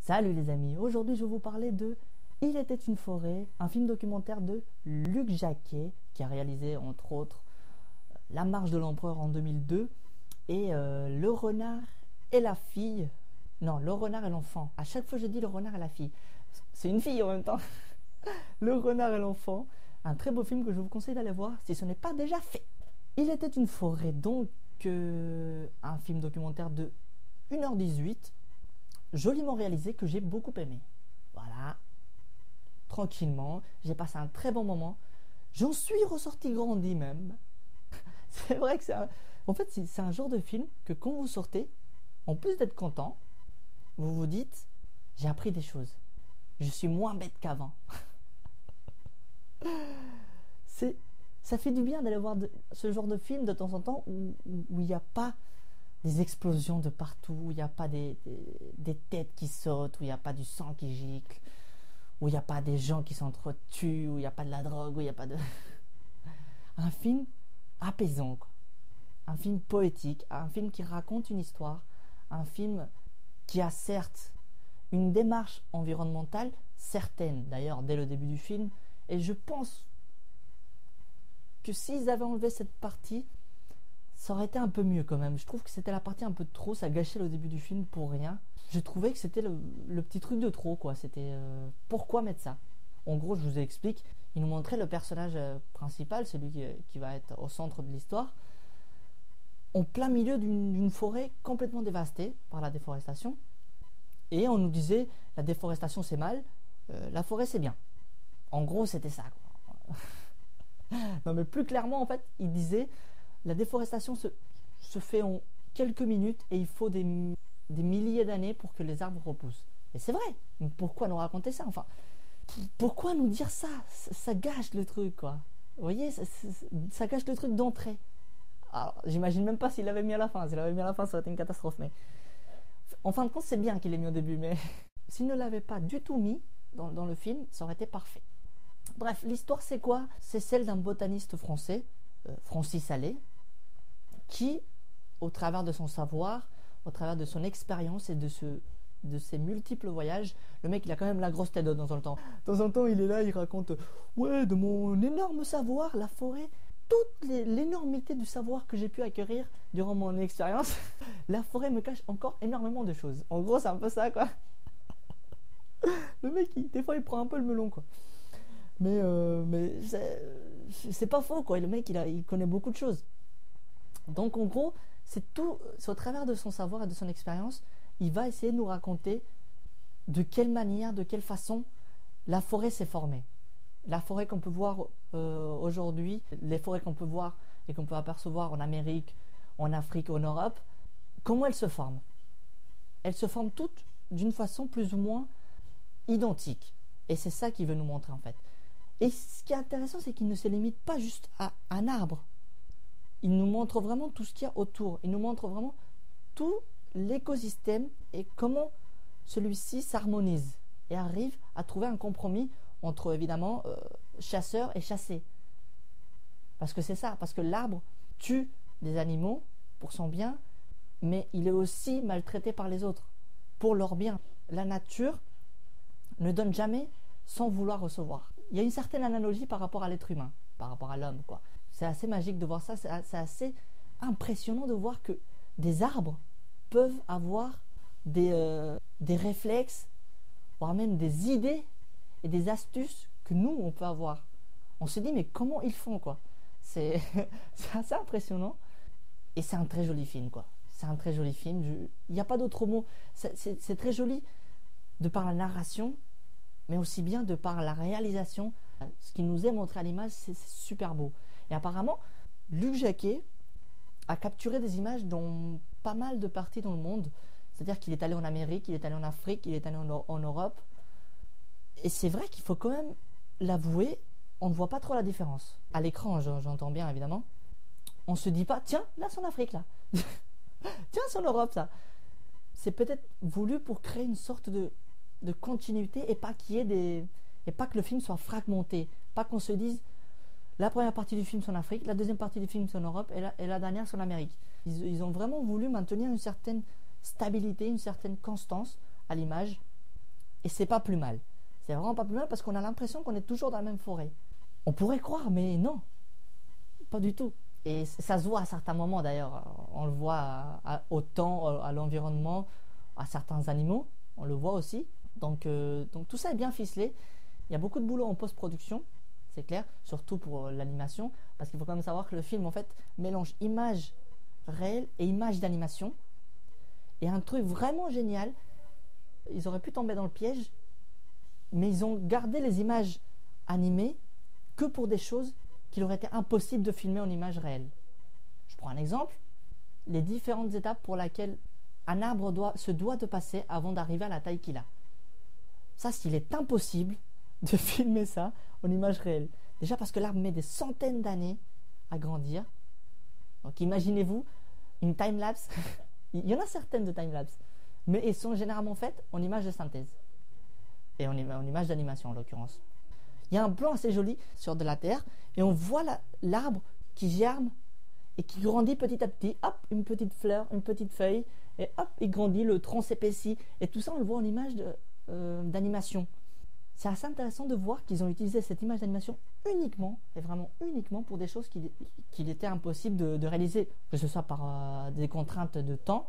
Salut les amis, aujourd'hui je vais vous parler de Il était une forêt, un film documentaire de Luc Jacquet qui a réalisé entre autres La Marche de l'Empereur en 2002 et Le Renard et la fille. Non, Le Renard et l'enfant. À chaque fois je dis Le Renard et la fille. C'est une fille en même temps. Le Renard et l'enfant. Un très beau film que je vous conseille d'aller voir si ce n'est pas déjà fait. Il était une forêt, donc un film documentaire de 1h18. Joliment réalisé, que j'ai beaucoup aimé. Voilà, tranquillement, j'ai passé un très bon moment. J'en suis ressorti grandi même. C'est vrai que en fait, c'est un genre de film que quand vous sortez, en plus d'être content, vous vous dites, j'ai appris des choses. Je suis moins bête qu'avant. Ça fait du bien d'aller voir ce genre de film de temps en temps où il n'y a pas des explosions de partout, où il n'y a pas des têtes qui sautent, où il n'y a pas du sang qui gicle, où il n'y a pas des gens qui s'entretuent, où il n'y a pas de la drogue, où il n'y a pas de... Un film apaisant, quoi. Un film poétique, un film qui raconte une histoire, un film qui a certes une démarche environnementale certaine, d'ailleurs dès le début du film, et je pense que s'ils avaient enlevé cette partie, ça aurait été un peu mieux quand même. Je trouve que c'était la partie un peu de trop, ça gâchait le début du film pour rien. Je trouvais que c'était le petit truc de trop, quoi. C'était pourquoi mettre ça? En gros, je vous explique. Il nous montrait le personnage principal, celui qui va être au centre de l'histoire, en plein milieu d'une forêt complètement dévastée par la déforestation. Et on nous disait, la déforestation c'est mal, la forêt c'est bien. En gros, c'était ça, quoi. Non, mais plus clairement, en fait, il disait, la déforestation se fait en quelques minutes et il faut des milliers d'années pour que les arbres repoussent. Et c'est vrai. Mais pourquoi nous raconter ça? Enfin, pourquoi nous dire ça? Ça gâche le truc, quoi. Vous voyez, ça gâche le truc d'entrée. Alors, j'imagine même pas s'il l'avait mis à la fin. S'il l'avait mis à la fin, ça aurait été une catastrophe. Mais en fin de compte, c'est bien qu'il l'ait mis au début. Mais s'il ne l'avait pas du tout mis dans le film, ça aurait été parfait. Bref, l'histoire, c'est quoi? C'est celle d'un botaniste français, Francis Allais, qui, au travers de son savoir, au travers de son expérience et de ses multiples voyages, le mec il a quand même la grosse tête de temps en temps. De temps en temps il est là, il raconte ouais, de mon énorme savoir, la forêt, toute l'énormité du savoir que j'ai pu acquérir durant mon expérience, la forêt me cache encore énormément de choses. En gros c'est un peu ça, quoi. Le mec des fois il prend un peu le melon, quoi. Mais c'est pas faux, quoi. Le mec il connaît beaucoup de choses. Donc en gros, c'est au travers de son savoir et de son expérience, il va essayer de nous raconter de quelle manière, de quelle façon la forêt s'est formée. La forêt qu'on peut voir aujourd'hui, les forêts qu'on peut voir et qu'on peut apercevoir en Amérique, en Afrique, en Europe, comment elles se forment? Elles se forment toutes d'une façon plus ou moins identique. Et c'est ça qu'il veut nous montrer en fait. Et ce qui est intéressant, c'est qu'il ne se limite pas juste à un arbre. Il nous montre vraiment tout ce qu'il y a autour. Il nous montre vraiment tout l'écosystème et comment celui-ci s'harmonise et arrive à trouver un compromis entre, évidemment, chasseurs et chassés. Parce que c'est ça, parce que l'arbre tue des animaux pour son bien, mais il est aussi maltraité par les autres, pour leur bien. La nature ne donne jamais sans vouloir recevoir. Il y a une certaine analogie par rapport à l'être humain, par rapport à l'homme, quoi. C'est assez magique de voir ça, c'est assez impressionnant de voir que des arbres peuvent avoir des réflexes, voire même des idées et des astuces que nous, on peut avoir. On se dit, mais comment ils font, quoi? C'est assez impressionnant. Et c'est un très joli film, quoi. C'est un très joli film. Il n'y a pas d'autre mot. C'est très joli de par la narration, mais aussi bien de par la réalisation. Ce qui nous est montré à l'image, c'est super beau. Et apparemment, Luc Jacquet a capturé des images dans pas mal de parties dans le monde. C'est-à-dire qu'il est allé en Amérique, il est allé en Afrique, il est allé en Europe. Et c'est vrai qu'il faut quand même l'avouer, on ne voit pas trop la différence. À l'écran, j'entends bien évidemment. On ne se dit pas, tiens, là c'est en Afrique, là. Tiens, c'est en Europe, ça. C'est peut-être voulu pour créer une sorte de continuité et pas qu'il y ait et pas que le film soit fragmenté. Pas qu'on se dise, la première partie du film c'est en Afrique, la deuxième partie du film c'est en Europe et la dernière c'est en Amérique. Ils ont vraiment voulu maintenir une certaine stabilité, une certaine constance à l'image. Et c'est pas plus mal. C'est vraiment pas plus mal parce qu'on a l'impression qu'on est toujours dans la même forêt. On pourrait croire, mais non, pas du tout. Et ça se voit à certains moments d'ailleurs. On le voit au temps, à l'environnement, à certains animaux. On le voit aussi. Donc tout ça est bien ficelé. Il y a beaucoup de boulot en post-production, c'est clair, surtout pour l'animation. Parce qu'il faut quand même savoir que le film en fait mélange images réelles et images d'animation. Et un truc vraiment génial, ils auraient pu tomber dans le piège, mais ils ont gardé les images animées que pour des choses qu'il aurait été impossible de filmer en images réelles. Je prends un exemple, les différentes étapes pour lesquelles un arbre se doit de passer avant d'arriver à la taille qu'il a. Ça, s'il est impossible de filmer ça en images réelles. Déjà parce que l'arbre met des centaines d'années à grandir. Donc imaginez-vous une time-lapse. Il y en a certaines de time-lapse, mais elles sont généralement faites en images de synthèse. Et en images d'animation en l'occurrence. Il y a un plan assez joli sur de la terre et on voit l'arbre qui germe et qui grandit petit à petit. Hop, une petite fleur, une petite feuille et hop, il grandit, le tronc s'épaissit. Et tout ça, on le voit en image d'animation. C'est assez intéressant de voir qu'ils ont utilisé cette image d'animation uniquement, et vraiment uniquement pour des choses qu'il était impossible de réaliser, que ce soit par des contraintes de temps.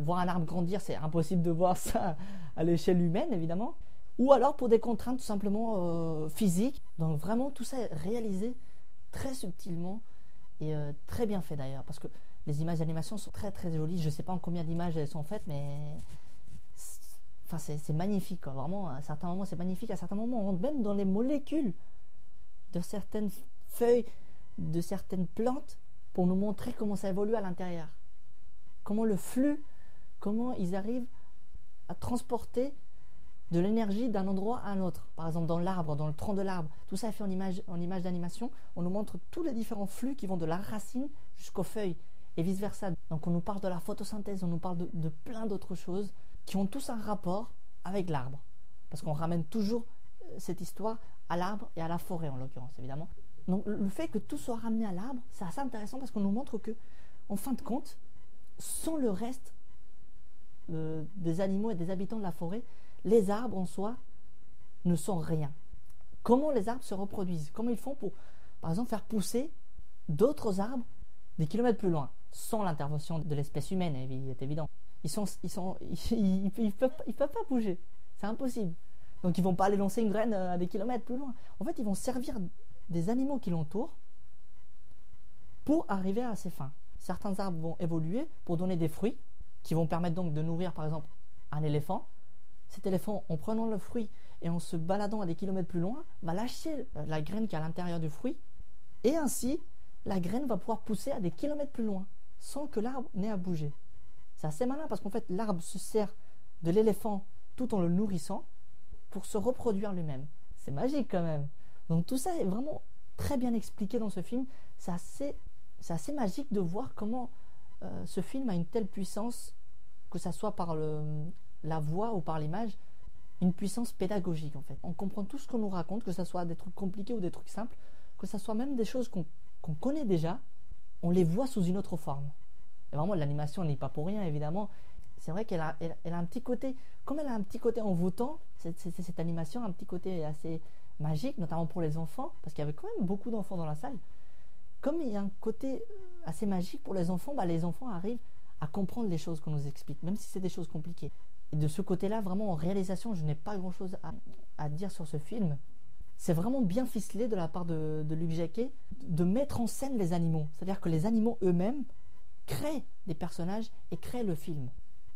Voir un arbre grandir, c'est impossible de voir ça à l'échelle humaine, évidemment. Ou alors pour des contraintes tout simplement physiques. Donc vraiment, tout ça est réalisé très subtilement et très bien fait d'ailleurs. Parce que les images d'animation sont très très jolies. Je ne sais pas en combien d'images elles sont faites, mais c'est magnifique, quoi. Vraiment, à certains moments c'est magnifique, à certains moments on rentre même dans les molécules de certaines feuilles, de certaines plantes pour nous montrer comment ça évolue à l'intérieur, comment le flux, comment ils arrivent à transporter de l'énergie d'un endroit à un autre. Par exemple dans l'arbre, dans le tronc de l'arbre, tout ça est fait en image d'animation. On nous montre tous les différents flux qui vont de la racine jusqu'aux feuilles et vice versa. Donc on nous parle de la photosynthèse, on nous parle de plein d'autres choses qui ont tous un rapport avec l'arbre. Parce qu'on ramène toujours cette histoire à l'arbre et à la forêt en l'occurrence, évidemment. Donc le fait que tout soit ramené à l'arbre, c'est assez intéressant parce qu'on nous montre que, en fin de compte, sans le reste des animaux et des habitants de la forêt, les arbres en soi ne sont rien. Comment les arbres se reproduisent? Comment ils font pour, par exemple, faire pousser d'autres arbres des kilomètres plus loin, sans l'intervention de l'espèce humaine, c'est évident. Ils peuvent pas bouger. C'est impossible. Donc ils vont pas aller lancer une graine à des kilomètres plus loin. En fait, ils vont servir des animaux qui l'entourent pour arriver à ses fins. Certains arbres vont évoluer pour donner des fruits qui vont permettre donc de nourrir par exemple un éléphant. Cet éléphant, en prenant le fruit et en se baladant à des kilomètres plus loin, va lâcher la graine qui est à l'intérieur du fruit et ainsi la graine va pouvoir pousser à des kilomètres plus loin sans que l'arbre n'ait à bouger. C'est assez malin parce qu'en fait l'arbre se sert de l'éléphant tout en le nourrissant pour se reproduire lui-même. C'est magique quand même. Donc tout ça est vraiment très bien expliqué dans ce film. C'est assez magique de voir comment ce film a une telle puissance, que ce soit par la voix ou par l'image, une puissance pédagogique en fait. On comprend tout ce qu'on nous raconte, que ce soit des trucs compliqués ou des trucs simples, que ce soit même des choses qu'on connaît déjà, on les voit sous une autre forme. Et vraiment, l'animation n'est pas pour rien, évidemment. C'est vrai qu'elle a un petit côté, comme elle a un petit côté envoûtant, cette animation a un petit côté assez magique, notamment pour les enfants, parce qu'il y avait quand même beaucoup d'enfants dans la salle. Comme il y a un côté assez magique pour les enfants, les enfants arrivent à comprendre les choses qu'on nous explique, même si c'est des choses compliquées. Et de ce côté-là, vraiment en réalisation, je n'ai pas grand-chose à dire sur ce film. C'est vraiment bien ficelé de la part de Luc Jacquet de mettre en scène les animaux. C'est-à-dire que les animaux eux-mêmes créent des personnages et créent le film.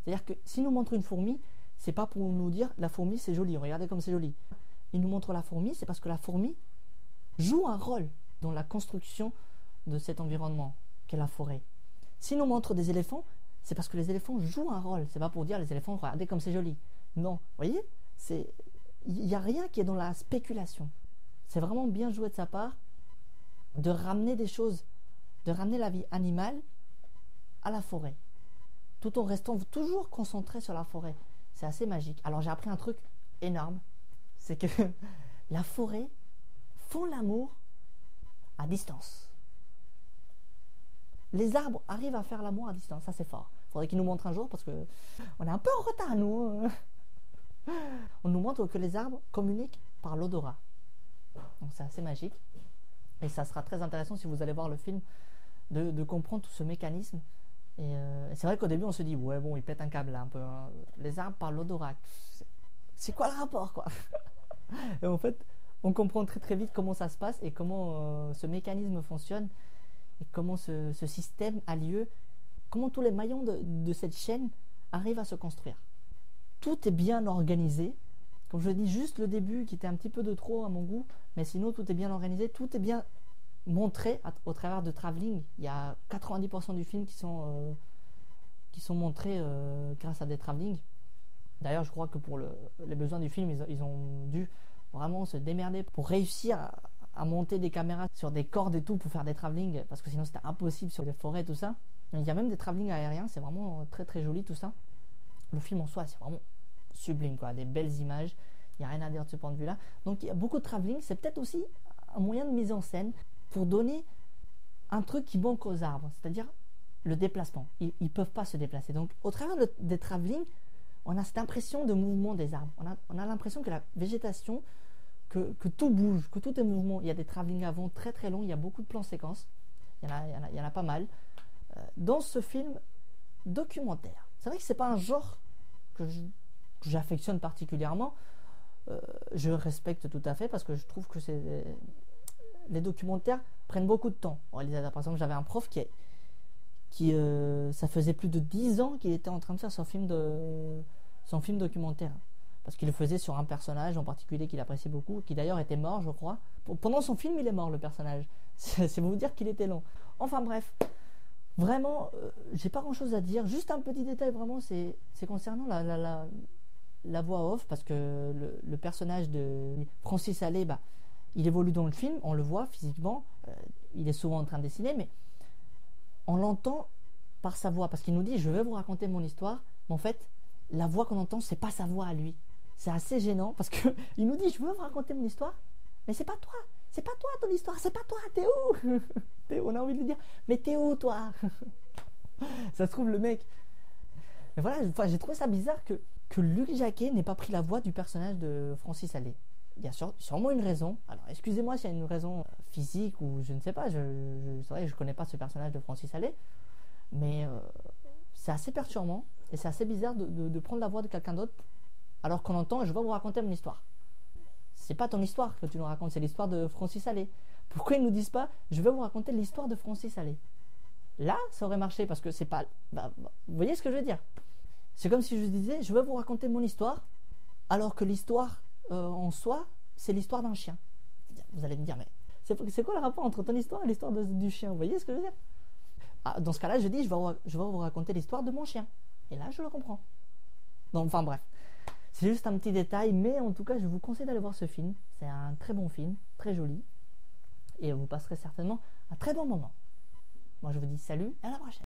C'est-à-dire que s'il nous montre une fourmi, c'est pas pour nous dire la fourmi c'est joli, regardez comme c'est joli. Il nous montre la fourmi, c'est parce que la fourmi joue un rôle dans la construction de cet environnement qu'est la forêt. S'il nous montre des éléphants, c'est parce que les éléphants jouent un rôle. C'est pas pour dire les éléphants regardez comme c'est joli. Non, vous voyez, il n'y a rien qui est dans la spéculation. C'est vraiment bien joué de sa part de ramener des choses, de ramener la vie animale à la forêt, tout en restant toujours concentré sur la forêt. C'est assez magique. Alors j'ai appris un truc énorme, c'est que la forêt font l'amour à distance. Les arbres arrivent à faire l'amour à distance, ça c'est fort. Il faudrait qu'ils nous montrent un jour parce que on est un peu en retard nous. on nous montre que les arbres communiquent par l'odorat. Donc c'est assez magique. Et ça sera très intéressant si vous allez voir le film de comprendre tout ce mécanisme. Et c'est vrai qu'au début on se dit ouais bon il pète un câble là un peu. Hein. Les arbres par l'odorat. C'est quoi le rapport quoi? Et en fait on comprend très très vite comment ça se passe et comment ce mécanisme fonctionne et comment ce système a lieu, comment tous les maillons de cette chaîne arrivent à se construire. Tout est bien organisé. Comme je dis, juste le début qui était un petit peu de trop à mon goût, mais sinon tout est bien organisé, tout est bien montré au travers de travelling. Il y a 90% du film qui sont montrés grâce à des travelling. D'ailleurs, je crois que pour les besoins du film, ils ont dû vraiment se démerder pour réussir à monter des caméras sur des cordes et tout pour faire des travelling, parce que sinon c'était impossible sur les forêts et tout ça. Donc, il y a même des travelling aériens, c'est vraiment très très joli tout ça. Le film en soi, c'est vraiment sublime, quoi, des belles images, il n'y a rien à dire de ce point de vue là. Donc il y a beaucoup de travelling, c'est peut-être aussi un moyen de mise en scène pour donner un truc qui manque aux arbres, c'est-à-dire le déplacement. Ils ne peuvent pas se déplacer. Donc au travers des travelling, on a cette impression de mouvement des arbres, on a l'impression que la végétation, que tout bouge, que tout est mouvement. Il y a des travelling avant très très longs, il y a beaucoup de plans séquences, il y en a pas mal dans ce film documentaire. C'est vrai que c'est pas un genre que j'affectionne particulièrement. Je respecte tout à fait parce que je trouve que les documentaires prennent beaucoup de temps. Par exemple, j'avais un prof qui ça faisait plus de 10 ans qu'il était en train de faire son film documentaire. Parce qu'il le faisait sur un personnage en particulier qu'il appréciait beaucoup, qui d'ailleurs était mort, je crois. Pendant son film, il est mort, le personnage. C'est vous dire qu'il était long. Enfin bref, vraiment, j'ai pas grand chose à dire. Juste un petit détail, vraiment, c'est concernant la voix off, parce que le personnage de Francis Allais, il évolue dans le film, on le voit physiquement, il est souvent en train de dessiner, mais on l'entend par sa voix, parce qu'il nous dit je vais vous raconter mon histoire, mais en fait la voix qu'on entend c'est pas sa voix à lui. C'est assez gênant parce que il nous dit je veux vous raconter mon histoire, mais c'est pas toi ton histoire, c'est pas toi, t'es où? On a envie de lui dire mais t'es où toi? Ça se trouve le mec, mais voilà, j'ai trouvé ça bizarre que Luc Jacquet n'ait pas pris la voix du personnage de Francis Allais. Il y a sûrement une raison. Alors excusez-moi s'il y a une raison physique ou je ne sais pas, c'est vrai que je ne connais pas ce personnage de Francis Allais, mais c'est assez perturbant et c'est assez bizarre de prendre la voix de quelqu'un d'autre alors qu'on entend je vais vous raconter mon histoire. C'est pas ton histoire que tu nous racontes, c'est l'histoire de Francis Allais. Pourquoi ils ne nous disent pas je vais vous raconter l'histoire de Francis Allais? Là ça aurait marché parce que c'est pas... vous voyez ce que je veux dire? C'est comme si je disais je vais vous raconter mon histoire alors que l'histoire en soi, c'est l'histoire d'un chien. Vous allez me dire, mais c'est quoi le rapport entre ton histoire et l'histoire du chien? Vous voyez ce que je veux dire? Dans ce cas-là, je dis, je vais vous raconter l'histoire de mon chien. Et là, je le comprends. Donc, enfin bref, c'est juste un petit détail, mais en tout cas, je vous conseille d'aller voir ce film. C'est un très bon film, très joli, et vous passerez certainement un très bon moment. Moi, je vous dis salut et à la prochaine.